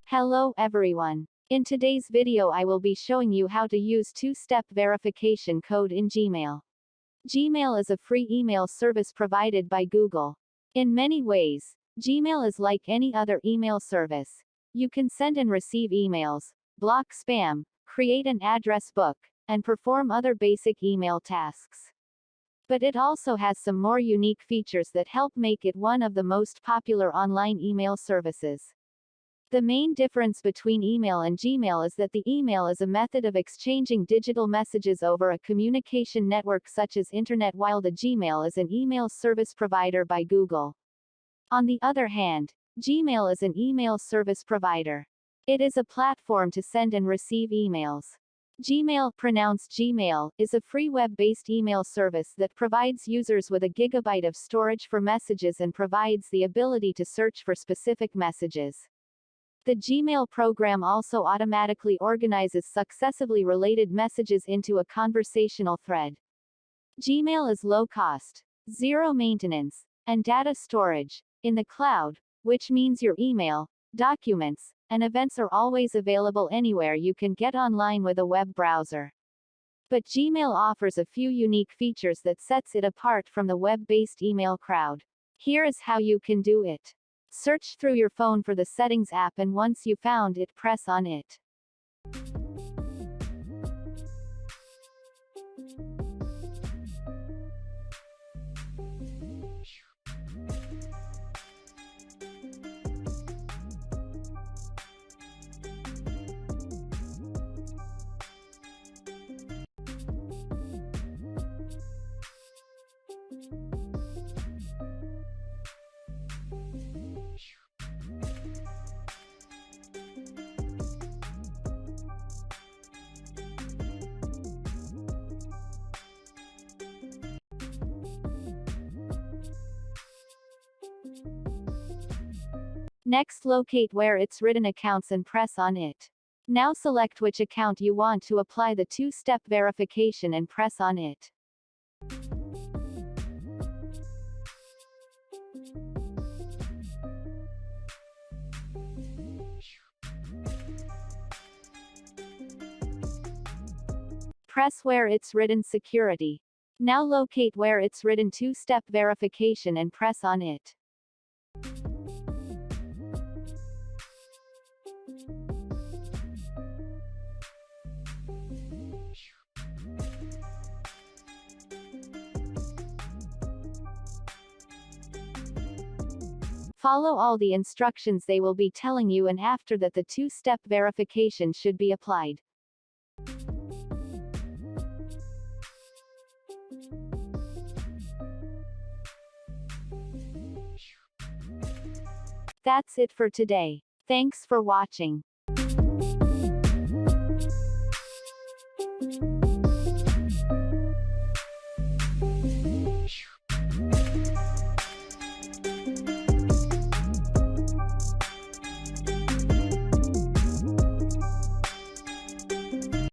Hello everyone. In today's video I will be showing you how to use two-step verification code in Gmail. Gmail is a free email service provided by Google. In many ways, Gmail is like any other email service. You can send and receive emails, block spam, create an address book, and perform other basic email tasks. But it also has some more unique features that help make it one of the most popular online email services. The main difference between email and Gmail is that the email is a method of exchanging digital messages over a communication network such as Internet, while the Gmail is an email service provider by Google. On the other hand, Gmail is an email service provider. It is a platform to send and receive emails. Gmail, pronounced Gmail, is a free web-based email service that provides users with a gigabyte of storage for messages and provides the ability to search for specific messages. The Gmail program also automatically organizes successively related messages into a conversational thread. Gmail is low cost, zero maintenance, and data storage in the cloud, which means your email, documents, and events are always available anywhere you can get online with a web browser. But Gmail offers a few unique features that sets it apart from the web-based email crowd. Here is how you can do it. Search through your phone for the Settings app, and once you found it, press on it. Next, locate where it's written Accounts and press on it. Now select which account you want to apply the two-step verification and press on it. Press where it's written Security. Now locate where it's written two-step verification and press on it. Follow all the instructions they will be telling you, and after that the two-step verification should be applied. That's it for today. Thanks for watching.